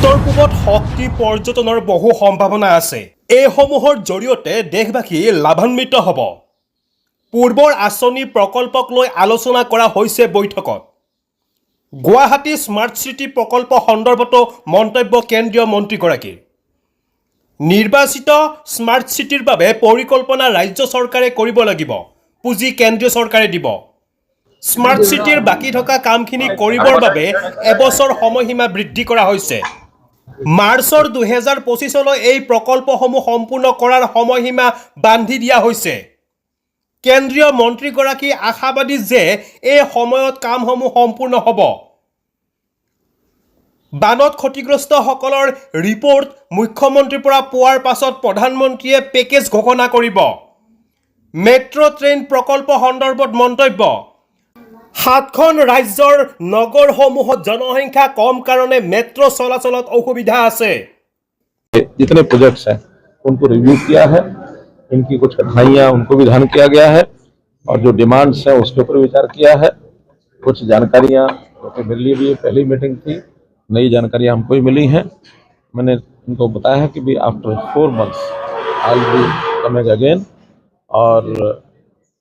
উত্তৰ পূবত শক্তি পৰ্যটনৰ বহু সম্ভাৱনা আছে। এইসমূহৰ জৰিয়তে দেশবাসী লাভান্বিত হ'ব। পূৰ্বৰ আঁচনি প্ৰকল্পক লৈ আলোচনা কৰা হৈছে বৈঠকত। গুৱাহাটী স্মাৰ্ট চিটি প্ৰকল্প সন্দৰ্ভতো মন্তব্য কেন্দ্ৰীয় মন্ত্ৰীগৰাকীৰ। নিৰ্বাচিত স্মাৰ্ট চিটিৰ বাবে পৰিকল্পনা ৰাজ্য চৰকাৰে কৰিব লাগিব, পুঁজি কেন্দ্ৰীয় চৰকাৰে দিব। স্মাৰ্ট চিটিৰ বাকী থকা কামখিনি কৰিবৰ বাবে এবছৰ সময়সীমা বৃদ্ধি কৰা হৈছে। মাৰ্চৰ 2025লৈ এই প্ৰকল্পসমূহ সম্পূৰ্ণ কৰাৰ সময়সীমা বান্ধি দিয়া হৈছে। কেন্দ্ৰীয় মন্ত্ৰীগৰাকী আশাবাদী যে এই সময়ত কামসমূহ সম্পূৰ্ণ হ'ব। বানত ক্ষতিগ্ৰস্তসকলৰ ৰিপৰ্ট মুখ্যমন্ত্ৰীৰ পৰা পোৱাৰ পাছত প্ৰধানমন্ত্ৰীয়ে পেকেজ ঘোষণা কৰিব। মেট্ৰ' ট্ৰেইন প্ৰকল্প সন্দৰ্ভত মন্তব্য। 7খন ৰাজ্যৰ নগৰসমূহত জনসংখ্যা কম কাৰণে মেট্ৰ' চলাচলত অসুবিধা আছে। जितने प्रोजेक्ट्स हैं उनको रिव्यू किया है, इनकी कुछ कठिनाइयां उनको भी ध्यान किया गया है और जो डिमांड्स हैं उसके ऊपर विचार किया है। कुछ जानकारियां मिली भी, पहली मीटिंग थी, नई जानकारियां हमको ही मिली हैं। मैंने इनको बताया है कि भी after 4 months I will be coming again और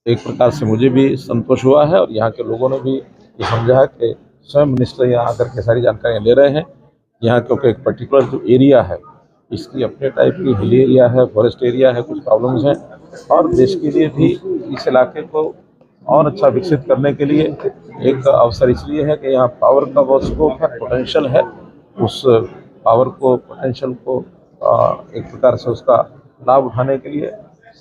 एक प्रकार से मुझे भी संतोष हुआ है और यहाँ के लोगों ने भी ये समझा है कि स्वयं मिनिस्टर यहाँ आकर के सारी जानकारियाँ ले रहे हैं। यहाँ क्योंकि एक पर्टिकुलर जो एरिया है इसकी अपने टाइप की हिल एरिया है, फॉरेस्ट एरिया है, कुछ प्रॉब्लम्स हैं और देश के लिए भी इस इलाके को और अच्छा विकसित करने के लिए एक अवसर इसलिए है कि यहाँ पावर का बहुत स्कोप है, पोटेंशियल है। उस पावर को, पोटेंशियल को एक प्रकार से उसका लाभ उठाने के लिए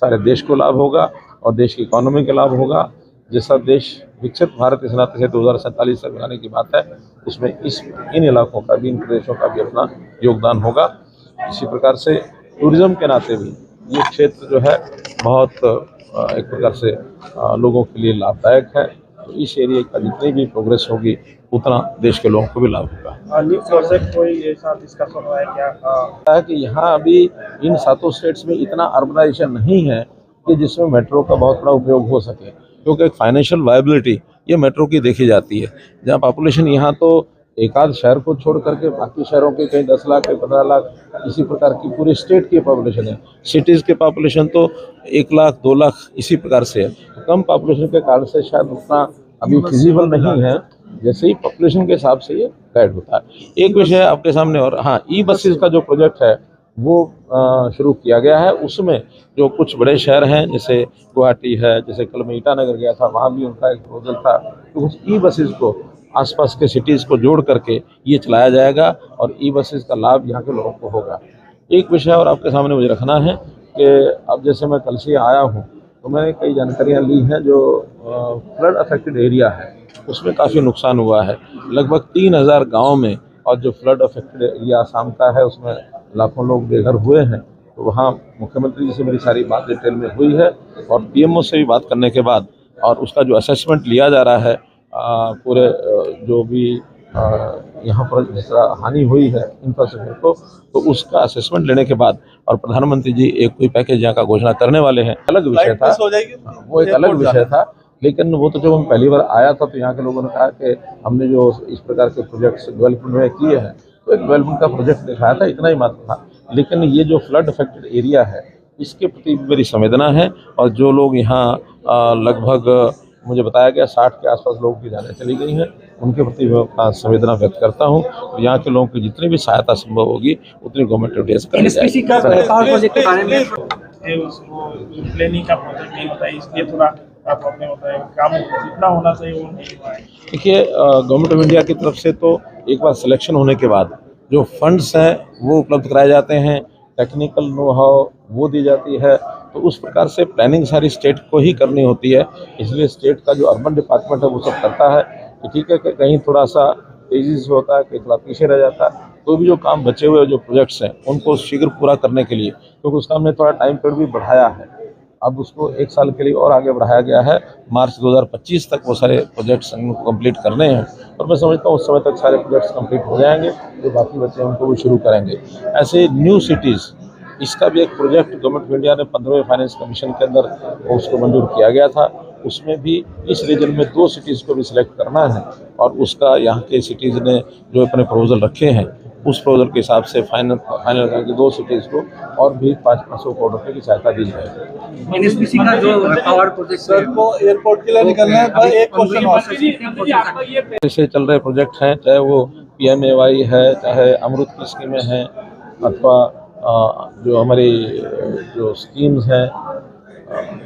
सारे देश को लाभ होगा और देश की इकोनॉमी का लाभ होगा। जैसा देश विकसित भारत इस नाते से 2047 तक बनाने की बात है, उसमें इन इलाकों का भी, इन प्रदेशों का भी अपना योगदान होगा। इसी प्रकार से टूरिज्म के नाते भी ये क्षेत्र जो है बहुत एक प्रकार से लोगों के लिए लाभदायक है। तो इस एरिया का जितनी भी प्रोग्रेस होगी उतना देश के लोगों को भी लाभ होगा। कोई ऐसा डिस्कशन हुआ है क्या कि यहाँ अभी इन 7 स्टेट्स में इतना अर्बनाइजेशन नहीं है कि जिसमें मेट्रो का बहुत बड़ा उपयोग हो सके, क्योंकि एक फाइनेंशियल वायबिलिटी ये मेट्रो की देखी जाती है। जहाँ पॉपुलेशन यहाँ तो एक आध शहर को छोड़ करके बाकी शहरों के कहीं 10 लाख, 15 लाख इसी प्रकार की पूरे स्टेट की पॉपुलेशन है। सिटीज़ के पॉपुलेशन तो 1 लाख, 2 लाख इसी प्रकार से है। तो कम पॉपुलेशन के कारण से शायद उतना अभी फिजिबल नहीं है, जैसे ही पॉपुलेशन के हिसाब से ये गाइड होता है। एक विषय आपके सामने और हाँ, ई बसेस का जो प्रोजेक्ट है वो शुरू किया गया है। उसमें जो कुछ बड़े शहर हैं जैसे गुवाहाटी है, जैसे कल मैं ईटानगर गया था, वहाँ भी उनका एक प्रपोजल था तो कुछ ई बसेस को आसपास के सिटीज़ को जोड़ करके ये चलाया जाएगा और ई बसेस का लाभ यहाँ के लोगों को होगा। एक विषय और आपके सामने मुझे रखना है कि अब जैसे मैं कल से आया हूँ तो मैंने कई जानकारियाँ ली हैं। जो फ्लड अफेक्टेड एरिया है उसमें काफ़ी नुकसान हुआ है, लगभग 3000 गाँव में, और जो फ्लड अफेक्टेड एरिया आसाम का है उसमें लाखों लोग बेघर हुए हैं। तो वहाँ मुख्यमंत्री जी से मेरी सारी बात डिटेल में हुई है और पीएमओ से भी बात करने के बाद और उसका जो असेसमेंट लिया जा रहा है पूरे जो भी यहाँ पर जिस तरह हानि हुई है इंफ्रास्ट्रक्चर को, तो उसका असेसमेंट लेने के बाद और प्रधानमंत्री जी एक कोई पैकेज यहाँ का घोषणा करने वाले हैं। अलग विषय था वो, एक अलग विषय था, लेकिन वो तो जब हम पहली बार आया था तो यहाँ के लोगों ने कहा कि हमने जो इस प्रकार के प्रोजेक्ट्स डेवलपमेंट में किए हैं तो एक डेवलपमेंट का प्रोजेक्ट दिखाया था, इतना ही मात्र था। लेकिन ये जो फ्लड अफेक्टेड एरिया है इसके प्रति मेरी संवेदना है और जो लोग यहाँ लगभग मुझे बताया गया 60 के आसपास लोगों की जानें चली गई हैं, उनके प्रति मैं संवेदना व्यक्त करता हूँ। यहाँ के लोगों की जितनी भी सहायता संभव होगी उतनी गवर्नमेंट एडवाइस करेगी। प्लानिंग का प्रोजेक्ट नहीं होता है, इसलिए थोड़ा प्रॉब्लम होता है। काम जितना होना चाहिए वो नहीं हुआ है। देखिए, गवर्नमेंट ऑफ इंडिया की तरफ से तो एक बार सिलेक्शन होने के बाद जो फंड्स हैं वो उपलब्ध कराए जाते हैं, टेक्निकल नो हाउ वो दी जाती है। तो उस प्रकार से प्लानिंग सारी स्टेट को ही करनी होती है, इसलिए स्टेट का जो अर्बन डिपार्टमेंट है वो सब करता है कि ठीक है कि कहीं थोड़ा सा तेज़ी से होता है, कहीं थोड़ा पीछे रह जाता है। तो भी जो काम बचे हुए जो प्रोजेक्ट्स हैं उनको शीघ्र पूरा करने के लिए, क्योंकि उसका हमने थोड़ा टाइम पीरियड भी बढ़ाया है, अब उसको 1 साल के लिए और आगे बढ़ाया गया है। मार्च 2025 तक वो सारे प्रोजेक्ट्स उनको कंप्लीट करने हैं और मैं समझता हूँ उस समय तक सारे प्रोजेक्ट्स कंप्लीट हो जाएंगे। जो बाकी बच्चे हैं उनको भी शुरू करेंगे। ऐसे न्यू सिटीज़, इसका भी एक प्रोजेक्ट गवर्नमेंट ऑफ इंडिया ने 15वें फाइनेंस कमीशन के अंदर उसको मंजूर किया गया था। उसमें भी इस रीजन में 2 सिटीज़ को भी सिलेक्ट करना है और उसका यहाँ के सिटीज़ ने जो अपने प्रपोजल रखे हैं उस प्रोजेक्ट के हिसाब से फाइनल करके 2 सिटीज़ को और भी 500 करोड़ रुपये की सहायता दी जाएगी। एनएचपीसी का जो पावर प्रोजेक्ट सर को एयरपोर्ट के लिए निकलना है, पर एक क्वेश्चन और जैसे चल रहे प्रोजेक्ट हैं, चाहे वो PMAY है, चाहे अमृत की स्कीमें हैं, अथवा जो हमारी जो स्कीम्स हैं,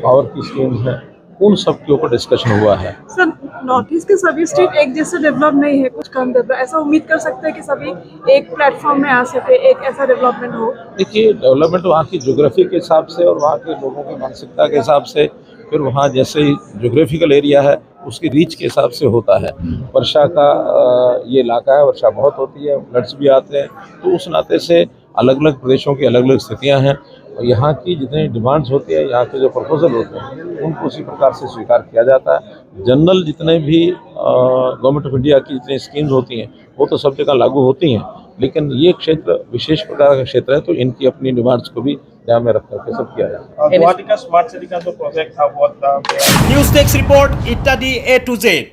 पावर की स्कीम्स हैं, उन सब के ऊपर डिस्कशन हुआ है। सर, नॉर्थ ईस्ट के सभी स्टेट एक जैसे डेवलप नहीं है, कुछ कम डेवलप, ऐसा उम्मीद कर सकते हैं कि सभी एक प्लेटफॉर्म में आ सके, एक ऐसा डेवलपमेंट हो? देखिए, डेवलपमेंट वहाँ की ज्योग्राफी के हिसाब से और वहाँ के लोगों की मानसिकता के हिसाब से, फिर वहाँ जैसे ही ज्योग्राफिकल एरिया है उसकी रीच के हिसाब से होता है। वर्षा का ये इलाका है, वर्षा बहुत होती है, फ्लड्स भी आते हैं, तो उस नाते से अलग अलग प्रदेशों की अलग अलग स्थितियाँ हैं और यहाँ की जितनी डिमांड्स होती है, यहाँ के जो प्रपोजल होते हैं, उनको उसी प्रकार से स्वीकार किया जाता है। जनरल जितने भी गवर्नमेंट ऑफ इंडिया की जितनी स्कीम्स होती हैं वो तो सब जगह लागू होती हैं, लेकिन ये क्षेत्र विशेष प्रकार का क्षेत्र है, तो इनकी अपनी डिमांड्स को भी ध्यान में रख करके सब किया जाता है। गुवाहाटी का स्मार्ट सिटी का जो प्रोजेक्ट था बहुत न्यूज डेस्क रिपोर्ट इत्यादि A to Z।